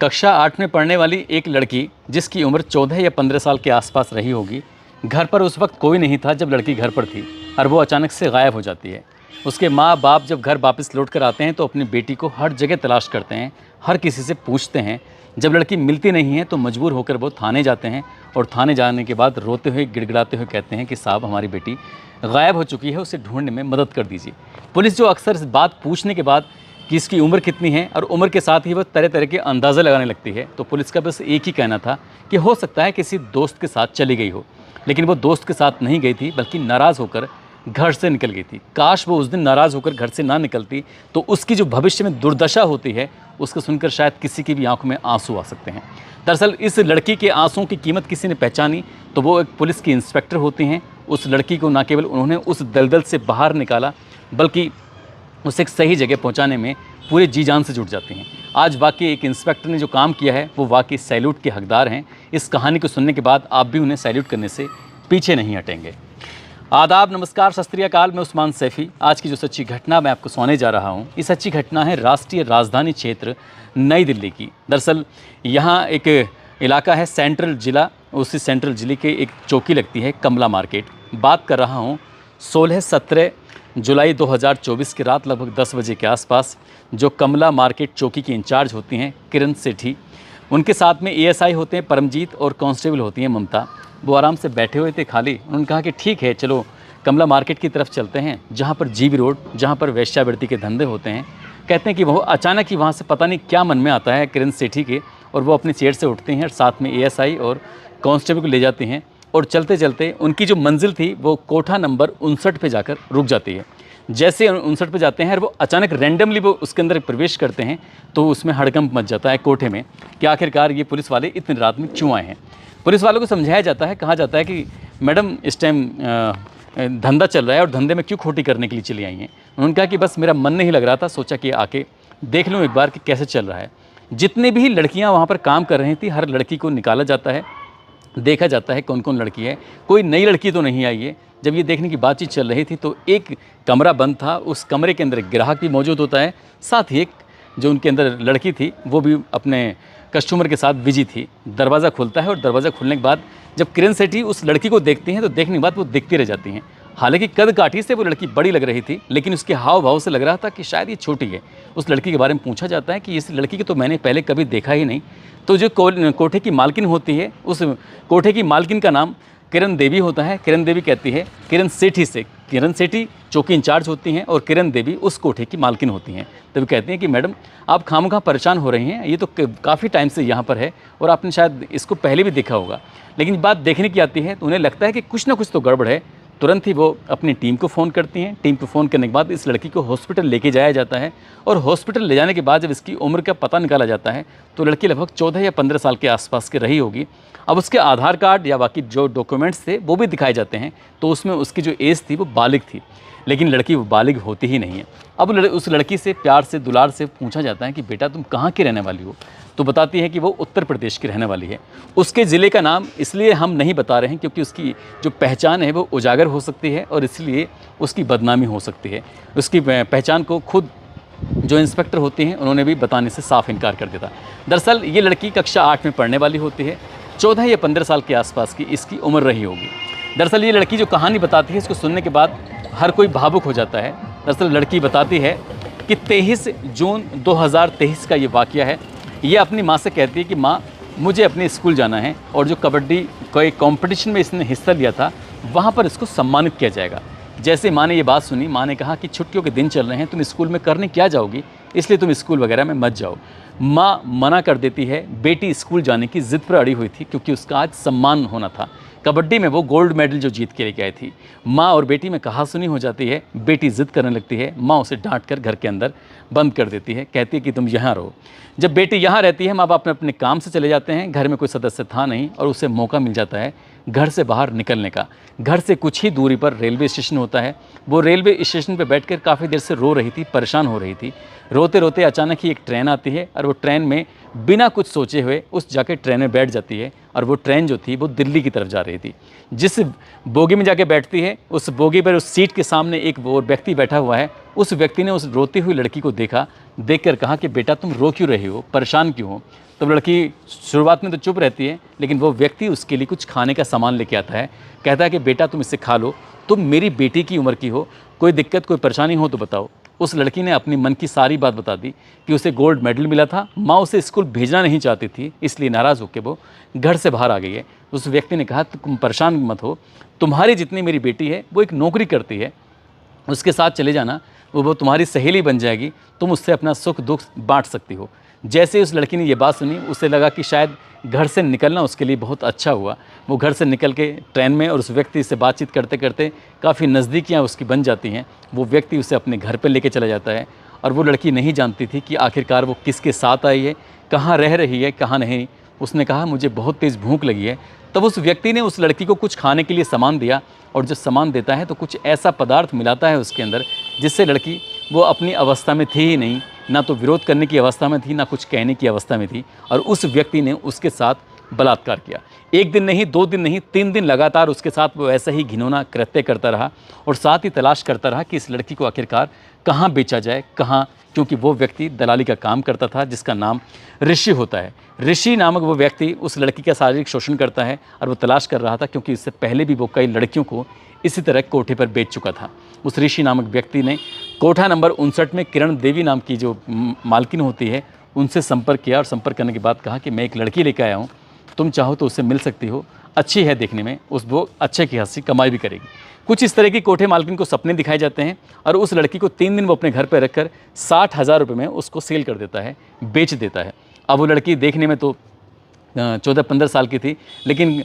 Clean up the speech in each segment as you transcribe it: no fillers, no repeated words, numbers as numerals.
कक्षा 8 में पढ़ने वाली एक लड़की, जिसकी उम्र 14 या 15 साल के आसपास रही होगी, घर पर उस वक्त कोई नहीं था जब लड़की घर पर थी और वो अचानक से गायब हो जाती है। उसके माँ बाप जब घर वापस लौट कर आते हैं तो अपनी बेटी को हर जगह तलाश करते हैं, हर किसी से पूछते हैं। जब लड़की मिलती नहीं है तो मजबूर होकर वो थाने जाते हैं और थाने जाने के बाद रोते हुए गिड़गिड़ाते हुए कहते हैं कि साहब, हमारी बेटी गायब हो चुकी है, उसे ढूंढने में मदद कर दीजिए। पुलिस जो अक्सर इस बात पूछने के बाद कि इसकी उम्र कितनी है और उम्र के साथ ही वह तरह तरह के अंदाज़े लगाने लगती है, तो पुलिस का बस एक ही कहना था कि हो सकता है किसी दोस्त के साथ चली गई हो। लेकिन वो दोस्त के साथ नहीं गई थी, बल्कि नाराज़ होकर घर से निकल गई थी। काश वो उस दिन नाराज़ होकर घर से ना निकलती तो उसकी जो भविष्य में दुर्दशा होती है उसको सुनकर शायद किसी की भी आंखों में आंसू आ सकते हैं। दरअसल इस लड़की के आंसुओं की कीमत किसी ने पहचानी तो वो एक पुलिस की इंस्पेक्टर होती हैं। उस लड़की को न केवल उन्होंने उस दलदल से बाहर निकाला, बल्कि उसे एक सही जगह पहुंचाने में पूरे जी जान से जुट जाती हैं। आज वाकई एक इंस्पेक्टर ने जो काम किया है वो वाकई सैल्यूट के हकदार हैं। इस कहानी को सुनने के बाद आप भी उन्हें सैल्यूट करने से पीछे नहीं हटेंगे। आदाब, नमस्कार, सत श्री अकाल। मैं उस्मान सैफ़ी। आज की जो सच्ची घटना मैं आपको सुनाने जा रहा हूँ, ये सच्ची घटना है राष्ट्रीय राजधानी क्षेत्र नई दिल्ली की। दरअसल यहाँ एक इलाका है सेंट्रल जिला, उसी सेंट्रल जिले के एक चौकी लगती है कमला मार्केट। बात कर रहा हूँ 16-17 जुलाई 2024 की रात लगभग 10 बजे के आसपास। जो कमला मार्केट चौकी की इंचार्ज होती हैं किरण सेठी, उनके साथ में एएसआई होते हैं परमजीत और कांस्टेबल होती हैं ममता। वो आराम से बैठे हुए थे खाली। उन्होंने कहा कि ठीक है, चलो कमला मार्केट की तरफ चलते हैं, जहाँ पर जीबी रोड, जहाँ पर वेश्यावृत्ति के धंधे होते हैं। कहते हैं कि वो अचानक ही वहाँ से पता नहीं क्या मन में आता है किरण सेठी के, और वो अपनी चेयर से उठती हैं और साथ में एएसआई और कांस्टेबल को ले जाती हैं। और चलते चलते उनकी जो मंजिल थी वो कोठा नंबर 59 पे जाकर रुक जाती है। जैसे 59 पे जाते हैं और वो अचानक रैंडमली वो उसके अंदर प्रवेश करते हैं तो उसमें हड़कंप मच जाता है कोठे में कि आखिरकार ये पुलिस वाले इतनी रात में क्यों आए हैं। पुलिस वालों को समझाया जाता है, कहा जाता है कि मैडम इस टाइम धंधा चल रहा है और धंधे में क्यों खोटी करने के लिए चली आई हैं। उन्होंने कहा कि बस मेरा मन नहीं लग रहा था, सोचा कि आके देख लूँ एक बार कि कैसे चल रहा है। जितनी भी लड़कियाँ वहाँ पर काम कर रही थी, हर लड़की को निकाला जाता है, देखा जाता है कौन कौन लड़की है। कोई नई लड़की तो नहीं आई है। जब ये देखने की बातचीत चल रही थी तो एक कमरा बंद था, उस कमरे के अंदर एक ग्राहक भी मौजूद होता है, साथ ही एक जो उनके अंदर लड़की थी वो भी अपने कस्टमर के साथ बिजी थी। दरवाज़ा खुलता है और दरवाज़ा खुलने के बाद जब किरण सेठी उस लड़की को देखती हैं तो देखने के बाद वो देखती रह जाती हैं। हालांकि कद काठी से वो लड़की बड़ी लग रही थी, लेकिन उसके हाव भाव से लग रहा था कि शायद ये छोटी है। उस लड़की के बारे में पूछा जाता है कि इस लड़की को तो मैंने पहले कभी देखा ही नहीं। तो जो कोठे की मालकिन होती है, उस कोठे की मालकिन का नाम किरण देवी होता है। किरण देवी कहती है किरण सेठी से, किरण सेठी चौकी इंचार्ज होती हैं और किरण देवी उस कोठे की मालकिन होती हैं। तभी कहती हैं कि मैडम आप खामखा परेशान हो रही हैं, ये तो काफ़ी टाइम से यहाँ पर है और आपने शायद इसको पहले भी देखा होगा। लेकिन बात देखने की आती है तो उन्हें लगता है कि कुछ ना कुछ तो गड़बड़ है। तुरंत ही वो अपनी टीम को फ़ोन करती हैं। टीम को फ़ोन करने के बाद इस लड़की को हॉस्पिटल लेके जाया जाता है और हॉस्पिटल ले जाने के बाद जब इसकी उम्र का पता निकाला जाता है तो लड़की लगभग 14 या 15 साल के आसपास की रही होगी। अब उसके आधार कार्ड या बाकी जो डॉक्यूमेंट्स थे वो भी दिखाए जाते हैं तो उसमें उसकी जो एज थी वो बालिग थी, लेकिन लड़की वो बालिग होती ही नहीं है। अब उस लड़की से प्यार से दुलार से पूछा जाता है कि बेटा तुम कहाँ की रहने वाली हो, तो बताती है कि वो उत्तर प्रदेश की रहने वाली है। उसके ज़िले का नाम इसलिए हम नहीं बता रहे हैं क्योंकि उसकी जो पहचान है वो उजागर हो सकती है और इसलिए उसकी बदनामी हो सकती है। उसकी पहचान को खुद जो इंस्पेक्टर होते हैं उन्होंने भी बताने से साफ इनकार कर दिया था। दरअसल ये लड़की कक्षा 8 में पढ़ने वाली होती है। 14 या 15 साल के आसपास की इसकी उम्र रही होगी। दरअसल ये लड़की जो कहानी बताती है इसको सुनने के बाद हर कोई भावुक हो जाता है। दरअसल लड़की बताती है कि 23 जून 2023 का ये वाक़या है। ये अपनी माँ से कहती है कि माँ मुझे अपने स्कूल जाना है और जो कबड्डी कोई कंपटीशन में इसने हिस्सा लिया था वहाँ पर इसको सम्मानित किया जाएगा। जैसे माँ ने ये बात सुनी, माँ ने कहा कि छुट्टियों के दिन चल रहे हैं, तुम स्कूल में करने क्या जाओगी, इसलिए तुम स्कूल वगैरह में मत जाओ। माँ मना कर देती है। बेटी स्कूल जाने की ज़िद पर अड़ी हुई थी क्योंकि उसका आज सम्मान होना था। कबड्डी में वो गोल्ड मेडल जो जीत के लेके आई थी। माँ और बेटी में कहासुनी हो जाती है। बेटी ज़िद करने लगती है। माँ उसे डांट कर घर के अंदर बंद कर देती है, कहती है कि तुम यहाँ रहो। जब बेटी यहाँ रहती है, माँ बाप अपने काम से चले जाते हैं। घर में कोई सदस्य था नहीं और उसे मौका मिल जाता है घर से बाहर निकलने का। घर से कुछ ही दूरी पर रेलवे स्टेशन होता है। वो रेलवे स्टेशन पर बैठकर काफ़ी देर से रो रही थी, परेशान हो रही थी। रोते रोते अचानक ही एक ट्रेन आती है और वो ट्रेन में बिना कुछ सोचे हुए उस जाके ट्रेन में बैठ जाती है और वो ट्रेन जो थी वो दिल्ली की तरफ जा रही थी। जिस बोगी में जाके बैठती है उस बोगी पर उस सीट के सामने एक वो व्यक्ति बैठा हुआ है। उस व्यक्ति ने उस रोती हुई लड़की को देखा, देखकर कहा कि बेटा तुम रो क्यों रही हो, परेशान क्यों हो। तब लड़की शुरुआत में तो चुप रहती है, लेकिन वो व्यक्ति उसके लिए कुछ खाने का सामान लेके आता है। कहता है कि बेटा तुम इसे खा लो, तुम मेरी बेटी की उम्र की हो, कोई दिक्कत कोई परेशानी हो तो बताओ। उस लड़की ने अपनी मन की सारी बात बता दी कि उसे गोल्ड मेडल मिला था, माँ उसे स्कूल भेजना नहीं चाहती थी, इसलिए नाराज़ होकर वो घर से बाहर आ गई है। उस व्यक्ति ने कहा तुम परेशान मत हो, तुम्हारी जितनी मेरी बेटी है वो एक नौकरी करती है, उसके साथ चले जाना, वो तुम्हारी सहेली बन जाएगी, तुम उससे अपना सुख दुख बांट सकती हो। जैसे ही उस लड़की ने ये बात सुनी, उसे लगा कि शायद घर से निकलना उसके लिए बहुत अच्छा हुआ। वो घर से निकल के ट्रेन में और उस व्यक्ति से बातचीत करते करते काफ़ी नज़दीकियाँ उसकी बन जाती हैं। वो व्यक्ति उसे अपने घर पे लेके चला जाता है और वो लड़की नहीं जानती थी कि आखिरकार वो किसके साथ आई है, कहाँ रह रही है, कहाँ नहीं। उसने कहा मुझे बहुत तेज़ भूख लगी है। तब उस व्यक्ति ने उस लड़की को कुछ खाने के लिए सामान दिया, और जब सामान देता है तो कुछ ऐसा पदार्थ मिलाता है उसके अंदर जिससे लड़की, वो अपनी अवस्था में थी ही नहीं, ना तो विरोध करने की अवस्था में थी, ना कुछ कहने की अवस्था में थी, और उस व्यक्ति ने उसके साथ बलात्कार किया। 1 दिन नहीं, 2 दिन नहीं, 3 दिन लगातार उसके साथ वो ऐसा ही घिनौना कृत्य करता रहा, और साथ ही तलाश करता रहा कि इस लड़की को आखिरकार कहाँ बेचा जाए, कहाँ, क्योंकि वो व्यक्ति दलाली का काम करता था जिसका नाम ऋषि होता है। ऋषि नामक वो व्यक्ति उस लड़की का शारीरिक शोषण करता है, और वो तलाश कर रहा था क्योंकि इससे पहले भी वो कई लड़कियों को इसी तरह कोठे पर बेच चुका था। उस ऋषि नामक व्यक्ति ने कोठा नंबर 59 में किरण देवी नाम की जो मालकिन होती है उनसे संपर्क किया, और संपर्क करने के बाद कहा कि मैं एक लड़की लेकर आया हूँ, तुम चाहो तो उससे मिल सकती हो, अच्छी है देखने में, वो अच्छे की खासी कमाई भी करेगी। कुछ इस तरह की कोठे मालकिन को सपने दिखाए जाते हैं, और उस लड़की को 3 दिन वो अपने घर पर रखकर 60,000 रुपये में उसको सेल कर देता है, बेच देता है। अब वो लड़की देखने में तो 14-15 साल की थी, लेकिन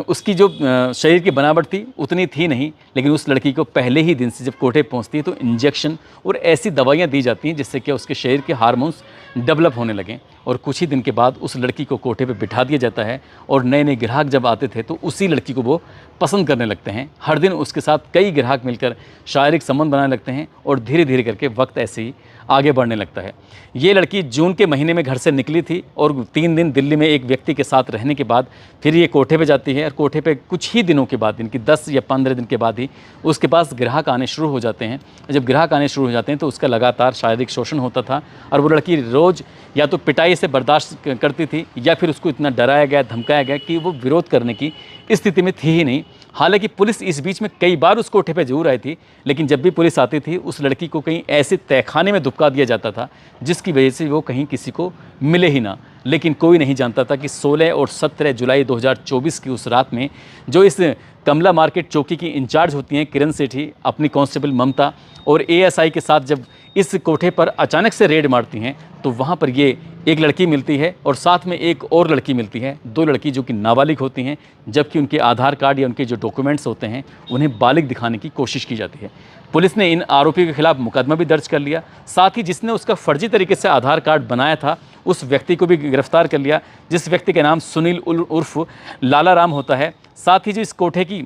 उसकी जो शरीर की बनावट थी उतनी थी नहीं। लेकिन उस लड़की को पहले ही दिन से जब कोठे पहुंचती है तो इंजेक्शन और ऐसी दवाइयां दी जाती हैं जिससे कि उसके शरीर के हार्मोन्स डेवलप होने लगें, और कुछ ही दिन के बाद उस लड़की को कोठे पे बिठा दिया जाता है। और नए नए ग्राहक जब आते थे तो उसी लड़की को वो पसंद करने लगते हैं। हर दिन उसके साथ कई ग्राहक मिलकर शारीरिक संबंध बनाने लगते हैं, और धीरे धीरे करके वक्त ऐसे ही आगे बढ़ने लगता है। ये लड़की जून के महीने में घर से निकली थी, और 3 दिन दिल्ली में एक व्यक्ति के साथ रहने के बाद फिर ये कोठे पे जाती है, और कोठे पे कुछ ही दिनों के बाद, इनकी 10 या 15 दिन के बाद ही उसके पास ग्राहक आने शुरू हो जाते हैं। जब ग्राहक आने शुरू हो जाते हैं तो उसका लगातार शारीरिक शोषण होता था, और वो लड़की रोज़ या तो पिटाई से बर्दाश्त करती थी, या फिर उसको इतना डराया गया, धमकाया गया कि वो विरोध करने की स्थिति में थी ही नहीं। हालांकि पुलिस इस बीच में कई बार उस कोठे पे जरूर आई थी, लेकिन जब भी पुलिस आती थी उस लड़की को कहीं ऐसे तहखाने में दुबका दिया जाता था जिसकी वजह से वो कहीं किसी को मिले ही ना। लेकिन कोई नहीं जानता था कि 16 और 17 जुलाई 2024 की उस रात में जो इस कमला मार्केट चौकी की इंचार्ज होती हैं किरण सेठी, अपनी कांस्टेबल ममता और एएसआई के साथ जब इस कोठे पर अचानक से रेड मारती हैं तो वहाँ पर ये एक लड़की मिलती है और साथ में एक और लड़की मिलती है, 2 लड़की जो कि नाबालिग होती हैं, जबकि उनके आधार कार्ड या उनके जो डॉक्यूमेंट्स होते हैं उन्हें बालिग दिखाने की कोशिश की जाती है। पुलिस ने इन आरोपियों के खिलाफ मुकदमा भी दर्ज कर लिया, साथ ही जिसने उसका फर्जी तरीके से आधार कार्ड बनाया था उस व्यक्ति को भी गिरफ्तार कर लिया, जिस व्यक्ति का नाम सुनील उर्फ लाला राम होता है। साथ ही जो इस कोठे की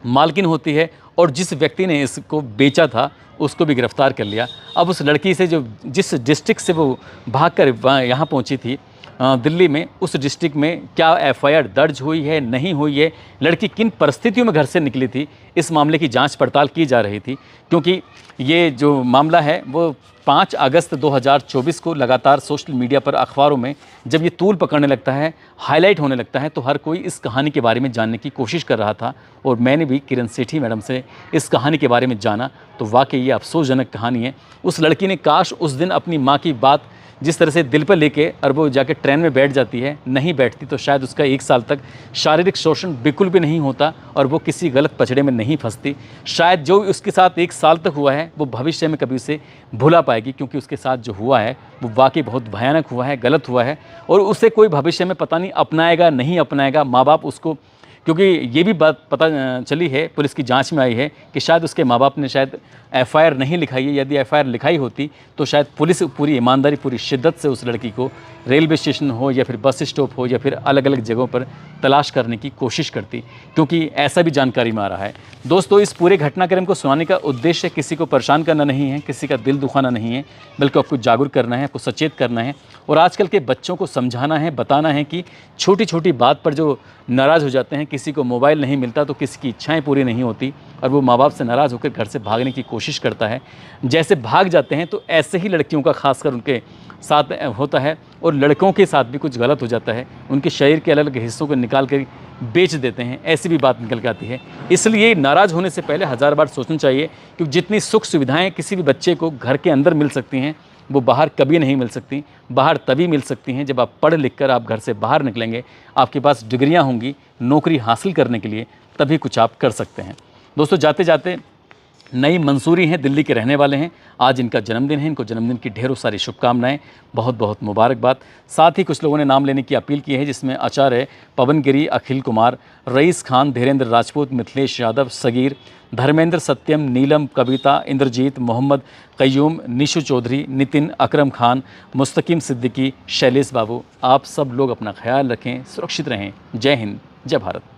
मालकिन होती है और जिस व्यक्ति ने इसको बेचा था उसको भी गिरफ्तार कर लिया। अब उस लड़की से जो जिस डिस्ट्रिक्ट से वो भागकर यहाँ पहुँची थी दिल्ली में, उस डिस्ट्रिक्ट में क्या एफआईआर दर्ज हुई है, नहीं हुई है, लड़की किन परिस्थितियों में घर से निकली थी, इस मामले की जांच पड़ताल की जा रही थी। क्योंकि ये जो मामला है वो 5 अगस्त 2024 को लगातार सोशल मीडिया पर, अखबारों में जब ये तूल पकड़ने लगता है, हाईलाइट होने लगता है, तो हर कोई इस कहानी के बारे में जानने की कोशिश कर रहा था। और मैंने भी किरण सेठी मैडम से इस कहानी के बारे में जाना तो वाकई ये अफसोसजनक कहानी है। उस लड़की ने काश उस दिन अपनी माँ की बात जिस तरह से दिल पर लेके और वो जाके ट्रेन में बैठ जाती है, नहीं बैठती तो शायद उसका 1 साल तक शारीरिक शोषण बिल्कुल भी नहीं होता और वो किसी गलत पचड़े में नहीं फंसती। शायद जो उसके साथ 1 साल तक हुआ है वो भविष्य में कभी उसे भुला पाएगी, क्योंकि उसके साथ जो हुआ है वो वाकई बहुत भयानक हुआ है, गलत हुआ है, और उसे कोई भविष्य में पता नहीं अपनाएगा नहीं अपनाएगा। माँ बाप उसको, क्योंकि ये भी बात पता चली है, पुलिस की जांच में आई है कि शायद उसके माँ बाप ने शायद एफआईआर नहीं लिखाई है। यदि एफआईआर लिखाई होती तो शायद पुलिस पूरी ईमानदारी, पूरी शिद्दत से उस लड़की को रेलवे स्टेशन हो या फिर बस स्टॉप हो या फिर अलग अलग जगहों पर तलाश करने की कोशिश करती, क्योंकि ऐसा भी जानकारी में आ रहा है। दोस्तों, इस पूरे घटनाक्रम को सुनाने का उद्देश्य किसी को परेशान करना नहीं है, किसी का दिल दुखाना नहीं है, बल्कि आपको जागरूक करना है, आपको सचेत करना है और आजकल के बच्चों को समझाना है, बताना है कि छोटी छोटी बात पर जो नाराज़ हो जाते हैं, किसी को मोबाइल नहीं मिलता तो किसी की इच्छाएं पूरी नहीं होती और वो माँ बाप से नाराज़ होकर घर से भागने की कोशिश करता है। जैसे भाग जाते हैं तो ऐसे ही लड़कियों का, खासकर उनके साथ होता है और लड़कों के साथ भी कुछ गलत हो जाता है, उनके शरीर के अलग अलग हिस्सों को निकाल कर बेच देते हैं, ऐसी भी बात निकल के आती है। इसलिए नाराज़ होने से पहले 1000 बार सोचना चाहिए, क्योंकि जितनी सुख सुविधाएं किसी भी बच्चे को घर के अंदर मिल सकती हैं, वो बाहर कभी नहीं मिल सकती। बाहर तभी मिल सकती हैं जब आप पढ़ लिख कर आप घर से बाहर निकलेंगे, आपके पास डिग्रियां होंगी नौकरी हासिल करने के लिए, तभी कुछ आप कर सकते हैं। दोस्तों, जाते जाते नई मंसूरी हैं, दिल्ली के रहने वाले हैं, आज इनका जन्मदिन है, इनको जन्मदिन की ढेरों सारी शुभकामनाएं, बहुत बहुत मुबारकबाद। साथ ही कुछ लोगों ने नाम लेने की अपील की है, जिसमें आचार्य पवन गिरी, अखिल कुमार, रईस खान, धीरेन्द्र राजपूत, मिथिलेश यादव, सगीर, धर्मेंद्र, सत्यम, नीलम, कविता, इंद्रजीत, मोहम्मद कय्यूम, निशु चौधरी, नितिन, अकरम खान, मुस्तकीम सिद्दीकी, शैलेश बाबू। आप सब लोग अपना ख्याल रखें, सुरक्षित रहें। जय हिंद, जय भारत।